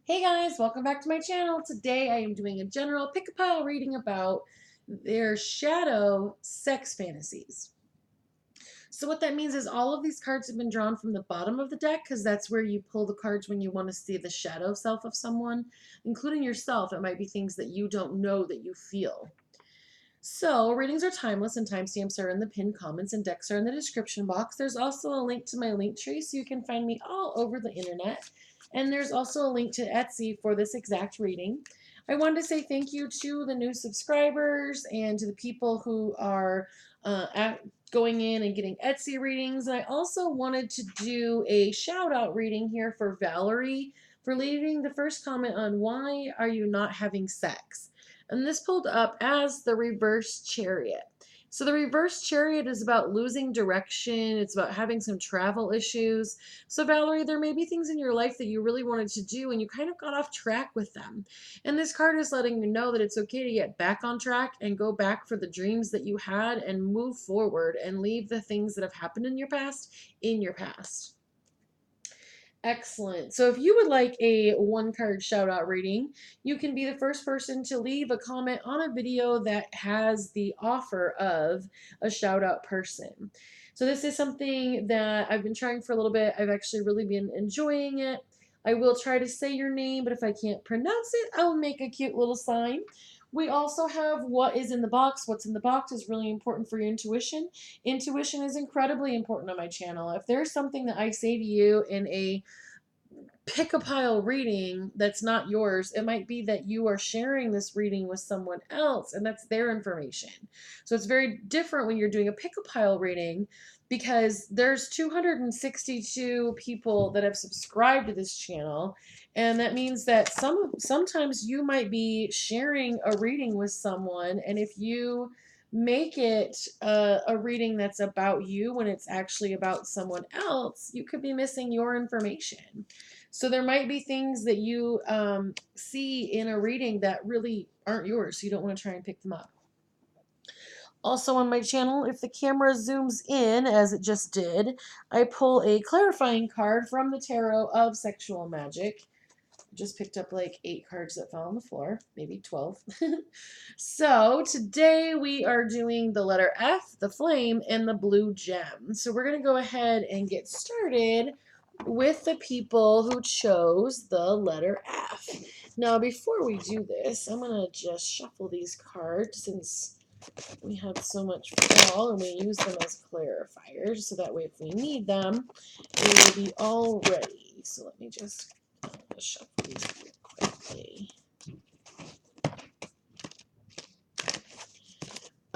Hey guys, welcome back to my channel. Today I am doing a general pick-a-pile reading about their Shadow Sex Fantasies. So what that means is all of these cards have been drawn from the bottom of the deck because that's where you pull the cards when you want to see the shadow self of someone, including yourself. It might be things that you don't know that you feel. So readings are timeless and timestamps are in the pinned comments and decks are in the description box. There's also a link to my link tree so you can find me all over the internet. And there's also a link to Etsy for this exact reading. I wanted to say thank you to the new subscribers and to the people who are going in and getting Etsy readings. And I also wanted to do a shout out reading here for Valerie for leaving the first comment on why are you not having sex? And this pulled up as the reverse chariot. So the reverse chariot is about losing direction. It's about having some travel issues. So Valerie, there may be things in your life that you really wanted to do and you kind of got off track with them. And this card is letting you know that it's okay to get back on track and go back for the dreams that you had and move forward and leave the things that have happened in your past in your past. Excellent. So if you would like a one card shout out reading, you can be the first person to leave a comment on a video that has the offer of a shout out person. So this is something that I've been trying for a little bit. I've actually really been enjoying it. I will try to say your name, but if I can't pronounce it, I'll make a cute little sign. We also have what is in the box. What's in the box is really important for your intuition. Intuition is incredibly important on my channel. If there's something that I say to you in a pick a pile reading that's not yours, it might be that you are sharing this reading with someone else and that's their information. So it's very different when you're doing a pick a pile reading because there's 262 people that have subscribed to this channel, and that means that sometimes you might be sharing a reading with someone, and if you make it a reading that's about you when it's actually about someone else, you could be missing your information. So there might be things that you see in a reading that really aren't yours, so you don't want to try and pick them up. Also on my channel, if the camera zooms in, as it just did, I pull a clarifying card from the Tarot of Sexual Magic. Just picked up like 8 cards that fell on the floor, maybe 12. So today we are doing the letter F, the flame, and the blue gem. So we're going to go ahead and get started with the people who chose the letter F. Now before we do this, I'm going to just shuffle these cards since we had so much fall and we use them as clarifiers, so that way if we need them, they will be all ready. So let me just shuffle these real quickly.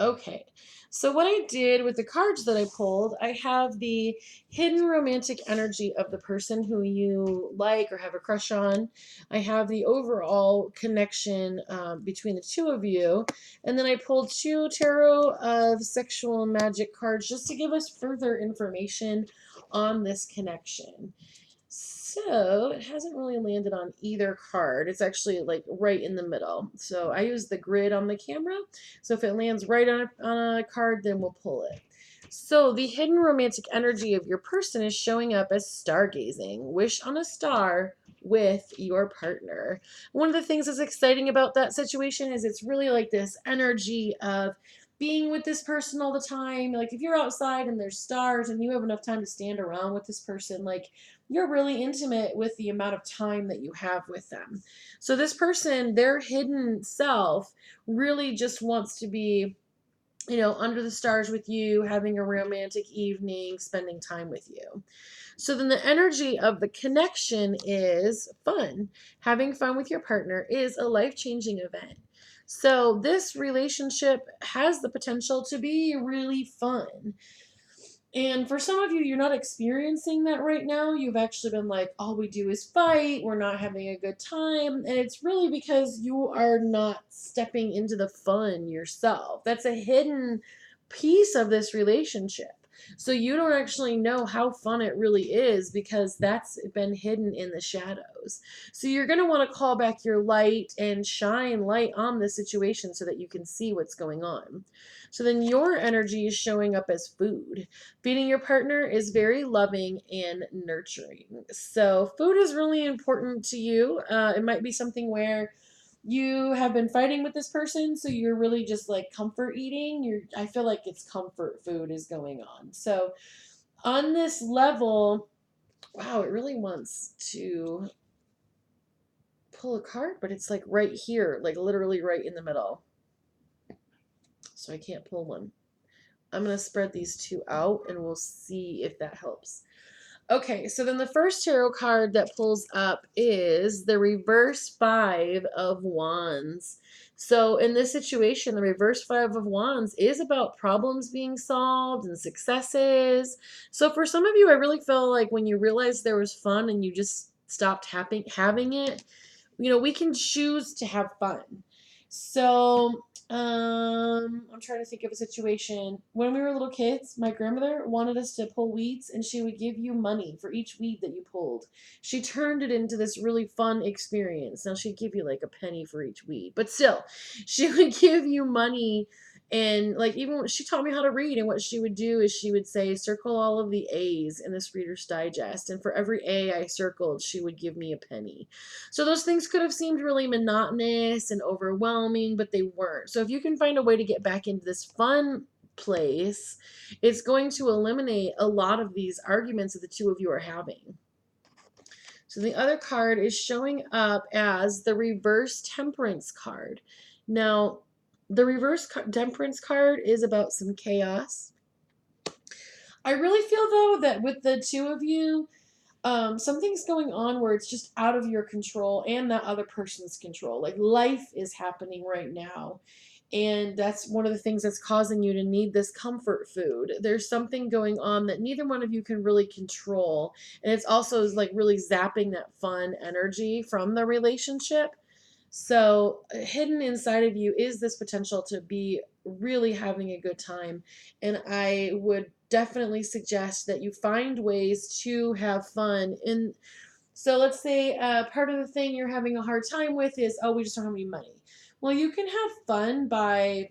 Okay, so what I did with the cards that I pulled, I have the hidden romantic energy of the person who you like or have a crush on. I have the overall connection between the two of you. And then I pulled 2 Tarot of Sexual Magic cards just to give us further information on this connection. So it hasn't really landed on either card. It's actually like right in the middle. So I use the grid on the camera. So if it lands right on a card, then we'll pull it. So the hidden romantic energy of your person is showing up as stargazing. Wish on a star with your partner. One of the things that's exciting about that situation is it's really like this energy of being with this person all the time. Like if you're outside and there's stars and you have enough time to stand around with this person, like you're really intimate with the amount of time that you have with them. So this person, their hidden self, really just wants to be, under the stars with you, having a romantic evening, spending time with you. So then the energy of the connection is fun. Having fun with your partner is a life-changing event. So this relationship has the potential to be really fun. And for some of you, you're not experiencing that right now. You've actually been like, all we do is fight. We're not having a good time. And it's really because you are not stepping into the fun yourself. That's a hidden piece of this relationship. So you don't actually know how fun it really is because that's been hidden in the shadows. So you're going to want to call back your light and shine light on the situation so that you can see what's going on. So then your energy is showing up as food. Feeding your partner is very loving and nurturing. So food is really important to you. It might be something where you have been fighting with this person, so you're really just like comfort eating. I feel like it's comfort food is going on. So on this level, wow, it really wants to pull a card, but it's like right here, like literally right in the middle. So I can't pull one. I'm going to spread these two out and we'll see if that helps. Okay, so then the first tarot card that pulls up is the reverse Five of Wands. So in this situation, the reverse Five of Wands is about problems being solved and successes. So for some of you, I really feel like when you realized there was fun and you just stopped having it, we can choose to have fun. So, I'm trying to think of a situation. When we were little kids, my grandmother wanted us to pull weeds, and she would give you money for each weed that you pulled. She turned it into this really fun experience. Now, she'd give you like a penny for each weed, but still, she would give you money. And like even when she taught me how to read, and what she would do is she would say, circle all of the A's in this Reader's Digest. And for every A I circled, she would give me a penny. So those things could have seemed really monotonous and overwhelming, but they weren't. So if you can find a way to get back into this fun place, it's going to eliminate a lot of these arguments that the two of you are having. So the other card is showing up as the reverse temperance card. Now, the reverse temperance card is about some chaos. I really feel though that with the two of you, something's going on where it's just out of your control and that other person's control. Like life is happening right now. And that's one of the things that's causing you to need this comfort food. There's something going on that neither one of you can really control. And it's also like really zapping that fun energy from the relationship. So, hidden inside of you is this potential to be really having a good time. And I would definitely suggest that you find ways to have fun. And so, let's say part of the thing you're having a hard time with is, oh, we just don't have any money. Well, you can have fun by,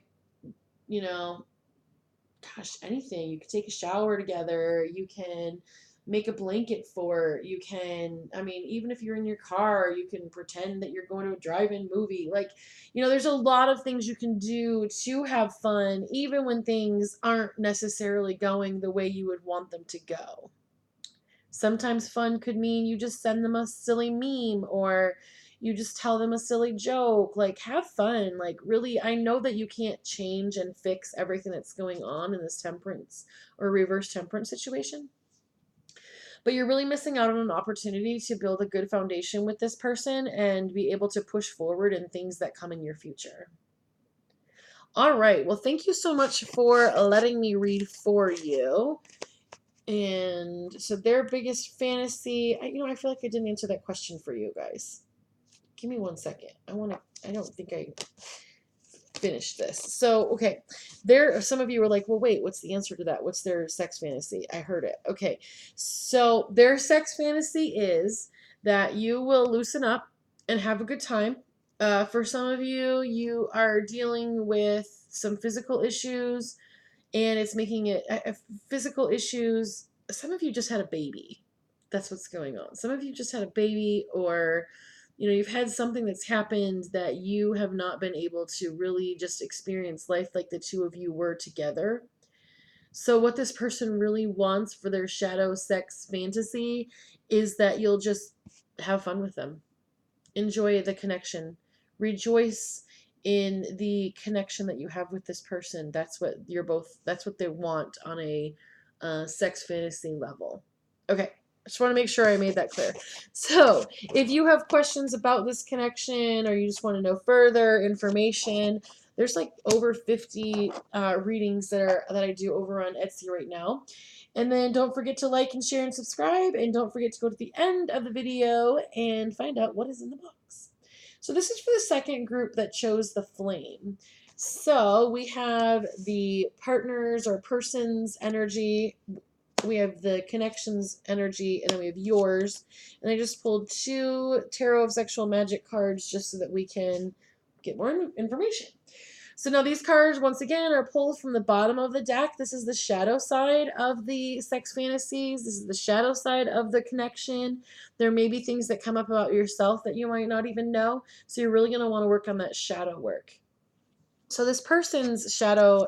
you know, gosh, anything. You can take a shower together. You can make a blanket fort. You can, I mean, even if you're in your car, you can pretend that you're going to a drive-in movie. Like, there's a lot of things you can do to have fun, even when things aren't necessarily going the way you would want them to go. Sometimes fun could mean you just send them a silly meme or you just tell them a silly joke. Like, have fun. Like, really, I know that you can't change and fix everything that's going on in this temperance or reverse temperance situation. But you're really missing out on an opportunity to build a good foundation with this person and be able to push forward in things that come in your future. All right. Well, thank you so much for letting me read for you. And so their biggest fantasy, I feel like I didn't answer that question for you guys. Give me 1 second. I don't think I finished this. So, okay. Some of you were like, well, wait, what's the answer to that? What's their sex fantasy? I heard it. Okay. So their sex fantasy is that you will loosen up and have a good time. For some of you, you are dealing with some physical issues and it's making it physical issues. Some of you just had a baby. That's what's going on. Some of you just had a baby, or you've had something that's happened that you have not been able to really just experience life like the two of you were together. So what this person really wants for their shadow sex fantasy is that you'll just have fun with them. Enjoy the connection. Rejoice in the connection that you have with this person. That's what they want on a sex fantasy level. Okay. I just want to make sure I made that clear. So, if you have questions about this connection or you just want to know further information, there's like over 50 readings that I do over on Etsy right now. And then don't forget to like and share and subscribe. And don't forget to go to the end of the video and find out what is in the box. So this is for the second group that chose the flame. So we have the partners or person's energy, we have the connections energy, and then we have yours. And I just pulled 2 Tarot of Sexual Magic cards just so that we can get more information. So now these cards, once again, are pulled from the bottom of the deck. This is the shadow side of the sex fantasies. This is the shadow side of the connection. There may be things that come up about yourself that you might not even know. So you're really going to want to work on that shadow work. So this person's shadow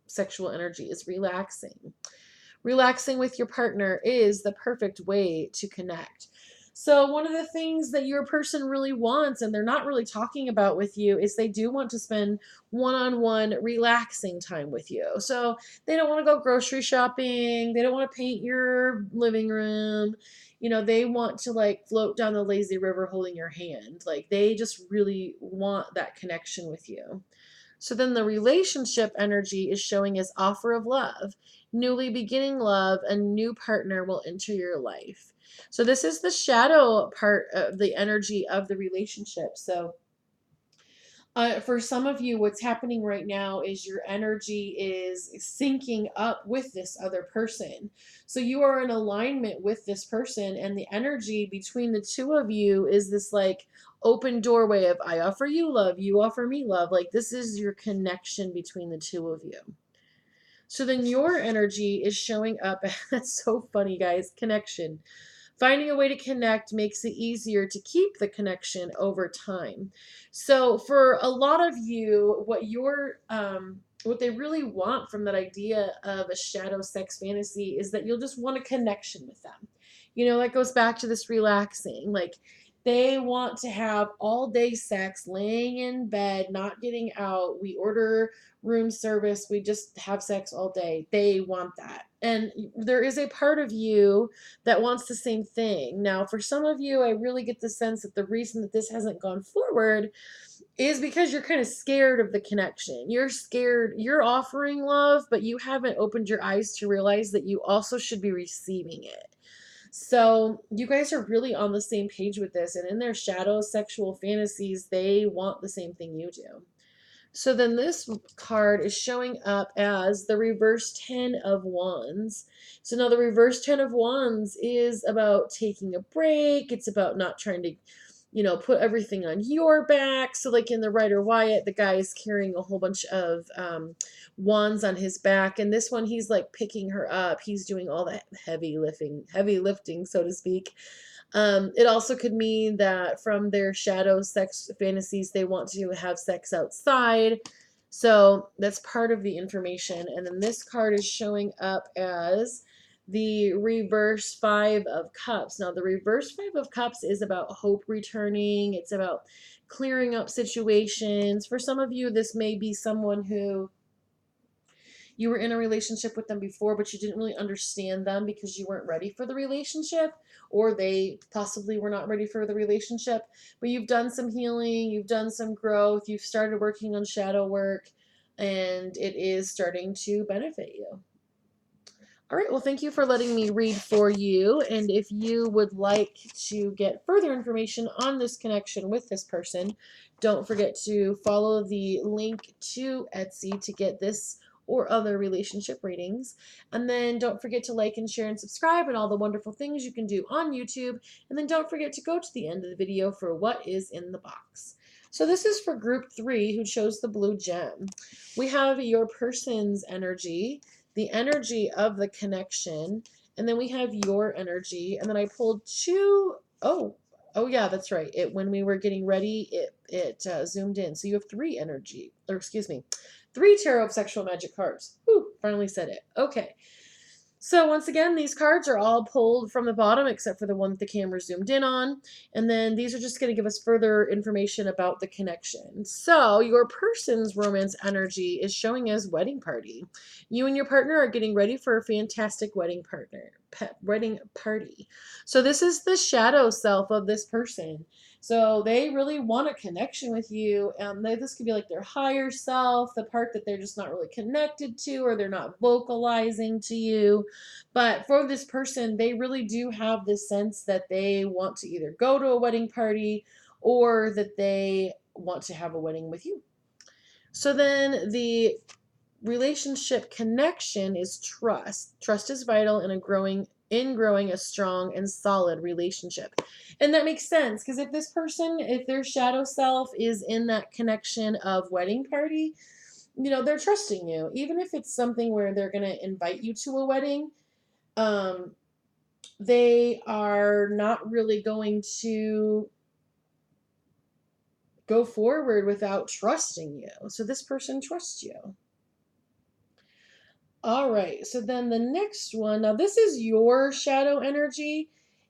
sexual energy is relaxing. Relaxing with your partner is the perfect way to connect. So one of the things that your person really wants, and they're not really talking about with you, is they do want to spend one-on-one relaxing time with you. So they don't want to go grocery shopping. They don't want to paint your living room. You know, they want to like float down the lazy river holding your hand. Like they just really want that connection with you. So then the relationship energy is showing as offer of love. Newly beginning love, a new partner will enter your life. So this is the shadow part of the energy of the relationship. So for some of you, what's happening right now is your energy is syncing up with this other person. So you are in alignment with this person, and the energy between the two of you is this like open doorway of I offer you love, you offer me love. Like this is your connection between the two of you. So then your energy is showing up. That's so funny, guys. Connection. Finding a way to connect makes it easier to keep the connection over time. So for a lot of you, what they really want from that idea of a shadow sex fantasy is that you'll just want a connection with them. You know, that goes back to this relaxing. Like they want to have all day sex, laying in bed, not getting out. We order room service, we just have sex all day. They want that. And there is a part of you that wants the same thing. Now, for some of you, I really get the sense that the reason that this hasn't gone forward is because you're kind of scared of the connection. You're scared, you're offering love, but you haven't opened your eyes to realize that you also should be receiving it. So, you guys are really on the same page with this, and in their shadow sexual fantasies, they want the same thing you do. So then this card is showing up as the reverse 10 of wands. So now the reverse 10 of wands is about taking a break. It's about not trying to, put everything on your back. So like in the Rider Wyatt, the guy is carrying a whole bunch of wands on his back. And this one, he's like picking her up. He's doing all that heavy lifting, so to speak. It also could mean that from their shadow sex fantasies, they want to have sex outside. So that's part of the information. And then this card is showing up as the reverse 5 of cups. Now, the reverse 5 of cups is about hope returning. It's about clearing up situations. For some of you, this may be someone who you were in a relationship with them before, but you didn't really understand them because you weren't ready for the relationship, or they possibly were not ready for the relationship. But you've done some healing, you've done some growth, you've started working on shadow work, and it is starting to benefit you. All right, well, thank you for letting me read for you. And if you would like to get further information on this connection with this person, don't forget to follow the link to Etsy to get this or other relationship readings. And then don't forget to like and share and subscribe and all the wonderful things you can do on YouTube. And then don't forget to go to the end of the video for what is in the box. So this is for group 3 who chose the blue gem. We have your person's energy, the energy of the connection, and then we have your energy. And then I pulled 2. Oh yeah, that's right. It when we were getting ready, it zoomed in. So you have 3 energy, or excuse me, 3 Tarot of Sexual Magic cards. Whew, finally said it. Okay. So once again, these cards are all pulled from the bottom except for the one that the camera zoomed in on. And then these are just going to give us further information about the connection. So your person's romance energy is showing as wedding party. You and your partner are getting ready for a fantastic wedding party. So this is the shadow self of this person. So they really want a connection with you. This could be like their higher self, the part that they're just not really connected to, or they're not vocalizing to you. But for this person, they really do have this sense that they want to either go to a wedding party or that they want to have a wedding with you. So then the relationship connection is trust. Trust is vital in growing a strong and solid relationship. And that makes sense because if this person, if their shadow self is in that connection of wedding party, they're trusting you. Even if it's something where they're going to invite you to a wedding, um they are not really going to go forward without trusting you. So this person trusts you. All right, so then the next one, now this is your shadow energy,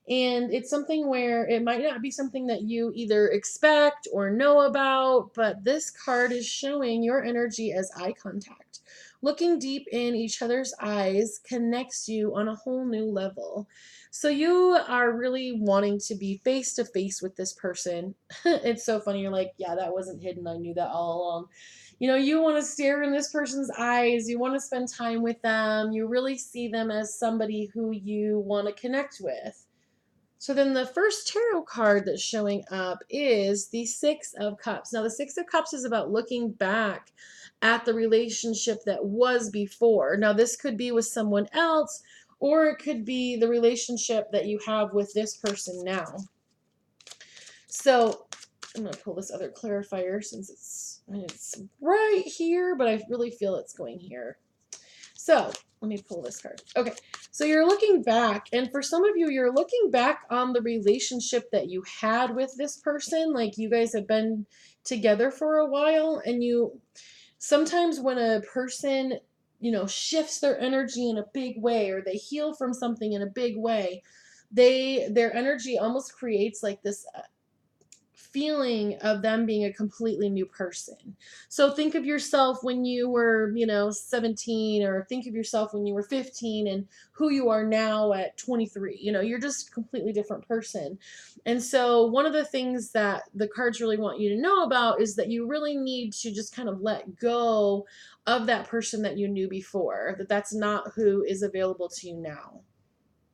and it's something where it might not be something that you either expect or know about, but this card is showing your energy as eye contact. Looking deep in each other's eyes connects you on a whole new level. So you are really wanting to be face to face with this person. It's so funny. You're like, yeah, that wasn't hidden. I knew that all along. You want to stare in this person's eyes. You want to spend time with them. You really see them as somebody who you want to connect with. So then the first tarot card that's showing up is the Six of Cups. Now, the Six of Cups is about looking back at the relationship that was before. Now, this could be with someone else, or it could be the relationship that you have with this person now. So I'm going to pull this other clarifier since it's right here, but I really feel it's going here. So let me pull this card. Okay, so you're looking back, and for some of you, you're looking back on the relationship that you had with this person. Like you guys have been together for a while, and sometimes when a person, shifts their energy in a big way, or they heal from something in a big way, their energy almost creates like this feeling of them being a completely new person. So think of yourself when you were, 17, or think of yourself when you were 15 and who you are now at 23. You're just a completely different person. And so one of the things that the cards really want you to know about is that you really need to just kind of let go of that person that you knew before, that's not who is available to you now.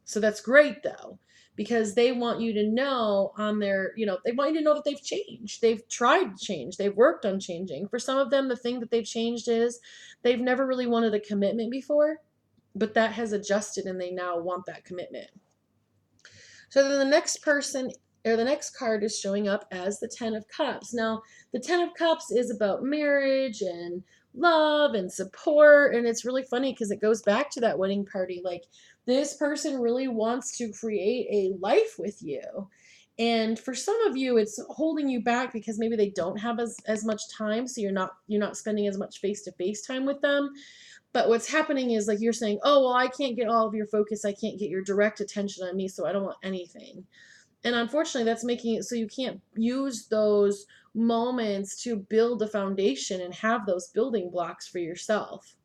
So that's great though, because they want you to know they want you to know that they've changed. They've tried to change. They've worked on changing. For some of them, the thing that they've changed is they've never really wanted a commitment before, but that has adjusted and they now want that commitment. So then the next person or the next card is showing up as the Ten of Cups. Now, the Ten of Cups is about marriage and love and support. And it's really funny because it goes back to that wedding party. Like, this person really wants to create a life with you. And for some of you, it's holding you back because maybe they don't have as much time. So you're not spending as much face-to-face time with them. But what's happening is like you're saying, oh, well, I can't get all of your focus. I can't get your direct attention on me, so I don't want anything. And unfortunately, that's making it so you can't use those moments to build a foundation and have those building blocks for yourself.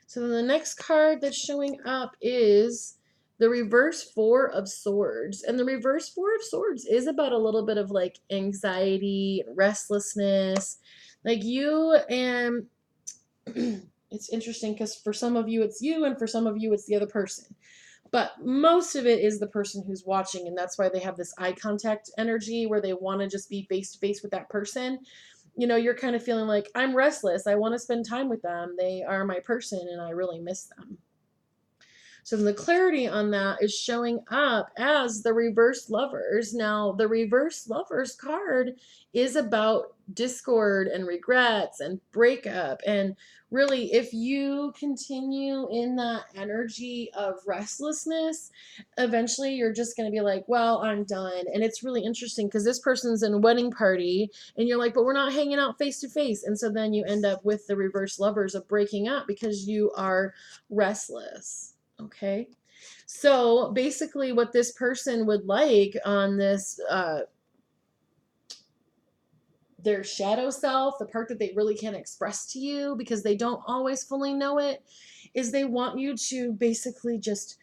So then the next card that's showing up is the reverse Four of Swords. And the reverse Four of Swords is about a little bit of like anxiety, restlessness. Like you and it's interesting because for some of you it's you and for some of you it's the other person, but most of it is the person who's watching, and that's why they have this eye contact energy where they want to just be face to face with that person. You're kind of feeling like, I'm restless, I want to spend time with them, they are my person and I really miss them. So then the clarity on that is showing up as the reverse lovers. Now, the reverse lovers card is about discord and regrets and breakup. And really, if you continue in that energy of restlessness, eventually you're just going to be like, well, I'm done. And it's really interesting because this person's in a wedding party and you're like, but we're not hanging out face to face. And so then you end up with the reverse lovers of breaking up because you are restless. Okay, so basically what this person would like on this, their shadow self, the part that they really can't express to you because they don't always fully know it, is they want you to basically just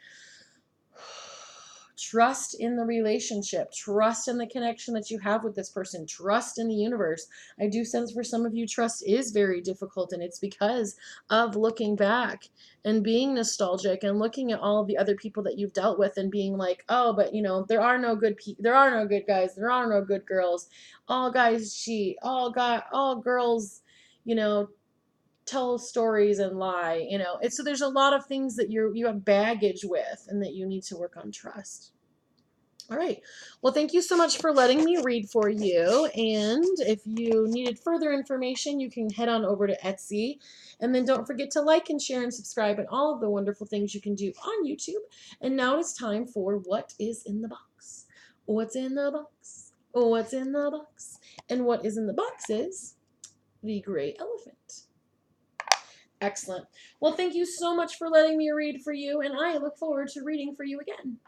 trust in the relationship, trust in the connection that you have with this person, trust in the universe. I do sense for some of you trust is very difficult, and it's because of looking back and being nostalgic and looking at all of the other people that you've dealt with and being like, oh, but there are no good there are no good guys, there are no good girls. All guys cheat, all girls you know, tell stories and lie, It's so there's a lot of things that you have baggage with and that you need to work on trust. All right. Well, thank you so much for letting me read for you. And if you needed further information, you can head on over to Etsy. And then don't forget to like and share and subscribe and all of the wonderful things you can do on YouTube. And now it's time for What is in the Box? What's in the box? What's in the box? And what is in the box is the gray elephant. Excellent. Well, thank you so much for letting me read for you, and I look forward to reading for you again.